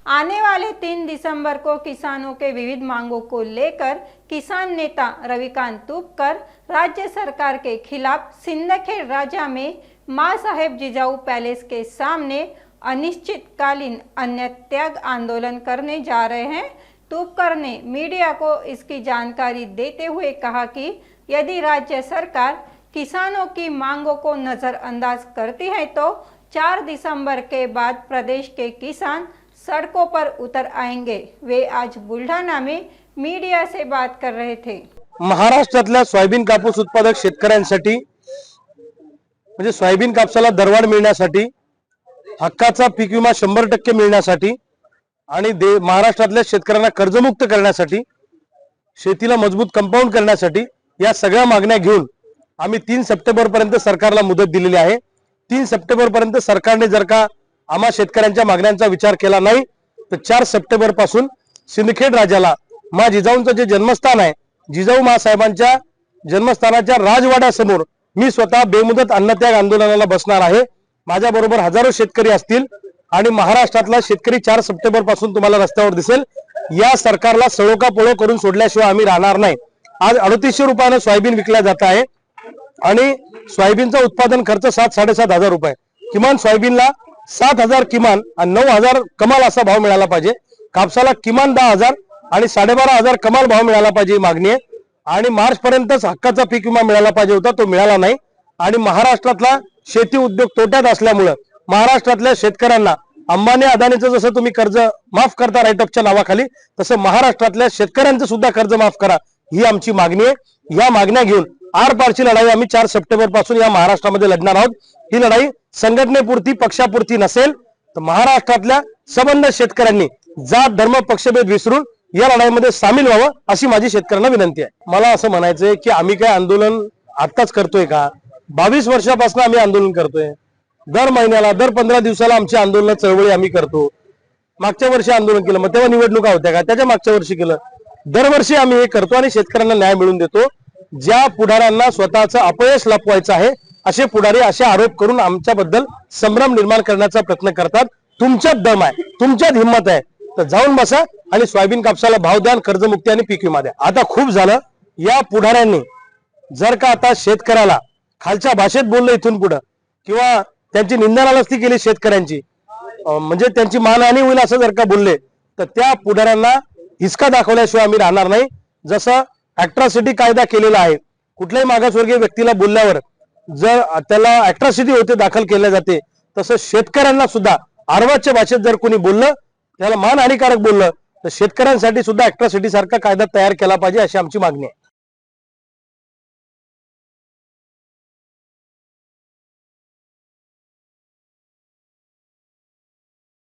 आने वाले 3 दिसंबर को किसानों के विविध मांगों को लेकर किसान नेता रविकांत तुपकर राज्य सरकार के खिलाफ सिंदखेड राजा में मां साहेब जिजाऊ पैलेस के सामने अनिश्चितकालीन अन्न त्याग आंदोलन करने जा रहे हैं। तुपकर ने मीडिया को इसकी जानकारी देते हुए कहा कि यदि राज्य सरकार किसानों की मांगों को नजरअंदाज करती है तो 4 दिसंबर के बाद प्रदेश के किसान सड़कों पर उतर आएंगे। वे आज बुलढाणा में मीडिया से बात कर रहे थे। महाराष्ट्रातल्या सोयाबीन कापूस उत्पादक शेतकऱ्यांसाठी म्हणजे सोयाबीन कापसाला दरवाढ मिळण्यासाठी, हक्काचा पीक विमा 100% मिळण्यासाठी आणि महाराष्ट्रातल्या शेतकऱ्यांना कर्जमुक्त करण्यासाठी, शेतीला मजबूत कंपाऊंड करण्यासाठी या सगळ्या मागण्या घेऊन आम्ही 3 सप्टेंबर पर्यंत सरकारला मुदत दिलेली आहे। 3 सप्टेंबर पर्यंत सरकारने जर का आम्हा शेतकऱ्यांच्या मागण्यांचा विचार केला नाही तर 4 सप्टेंबर पासून सिंदखेड राजाला माँ जिजाऊंचं जे जन्मस्थान आहे, जिजाऊ माँसाहेबांच्या जन्मस्थानाच्या राजवाड्यासमोर मी स्वतः बेमुदत अन्नत्याग आंदोलनाला बसणार आहे। माझ्या बरोबर हजारो शेतकरी असतील आणि महाराष्ट्रातला शेतकरी 4 सप्टेंबर पासून तुम्हाला रस्त्यावर दिसेल। या सरकारला सळोका पळो करून सोडल्याशिवाय आम्ही राहणार नाही। आज 3800 रुपयाने सोयाबीन विकल्या जात आहे आणि सोयाबीनचा उत्पादन खर्च 7-7.5 हजार रुपये, किमान सोयाबीनला 7,000 किमान आणि 9,000 कमाल असा भाव मिळाला पाहिजे। कापसाला किमान 10,000 आणि 12,500 कमाल भाव मिळाला पाहिजे मागणी आहे। आणि मार्च पर्यंतच हक्काचा पीक विमा मिळाला पाहिजे होता, तो मिळाला नाही। आणि महाराष्ट्रातला शेती उद्योग तोट्यात असल्यामुळे महाराष्ट्रातल्या शेतकऱ्यांना अंबानी अदानीचं जसं तुम्ही कर्ज माफ करता राईटअपच्या नावाखाली, तसं महाराष्ट्रातल्या शेतकऱ्यांचं सुद्धा कर्ज माफ करा, ही आमची मागणी आहे। या मागण्या घेऊन आरपारची लढाई आम्ही 4 सप्टेंबर पासून या महाराष्ट्रामध्ये लढणार आहोत। ही लढाई संघटनेपुरती पक्षापुरती नसेल तर महाराष्ट्रातल्या सबंध शेतकऱ्यांनी जात धर्म पक्षभेद विसरून या लढाईमध्ये सामील व्हावं अशी माझी शेतकऱ्यांना विनंती आहे। मला असं म्हणायचंय की आम्ही काय आंदोलन आत्ताच करतोय का? 22 वर्षापासून आम्ही आंदोलन करतोय। दर महिन्याला दर 15 दिवसाला आमची आंदोलन चळवळी आम्ही करतो। मागच्या वर्षी आंदोलन केलं, मग तेव्हा निवडणुका होत्या का? त्याच्या मागच्या वर्षी केलं। दरवर्षी आम्ही हे करतो आणि शेतकऱ्यांना न्याय मिळवून देतो। ज्या पुढाऱ्यांना स्वतःचं अपयश लपवायचं आहे असे पुढारी असे आरोप करून आमच्याबद्दल संभ्रम निर्माण करण्याचा प्रयत्न करतात। तुमच्यात दम आहे, तुमच्यात हिंमत आहे तर जाऊन बसा आणि सोयाबीन कापसाला भाव द्या, कर्जमुक्ती आणि पीक विमा द्या। आता खूप झालं। या पुढाऱ्यांनी जर का आता शेतकऱ्याला खालच्या भाषेत बोललं इथून पुढे किंवा त्यांची निंदानालस्ती केली शेतकऱ्यांची, म्हणजे त्यांची मानहानी होईल असं जर का बोलले तर त्या पुढाऱ्यांना हिसका दाखवल्याशिवाय आम्ही राहणार नाही। जसं अॅट्रॉसिटी कायदा केलेला आहे, कुठल्याही मागासवर्गीय व्यक्तीला बोलल्यावर जर त्याला अॅट्रॉसिटी होते दाखल केल्या जाते, तसं शेतकऱ्यांना सुद्धा अर्वाच्य भाषेत जर कोणी बोललं, त्याला मानहानिकारक बोललं तर शेतकऱ्यांसाठी सुद्धा अॅट्रॉसिटी सारखा कायदा तयार केला पाहिजे अशी आमची मागणी आहे।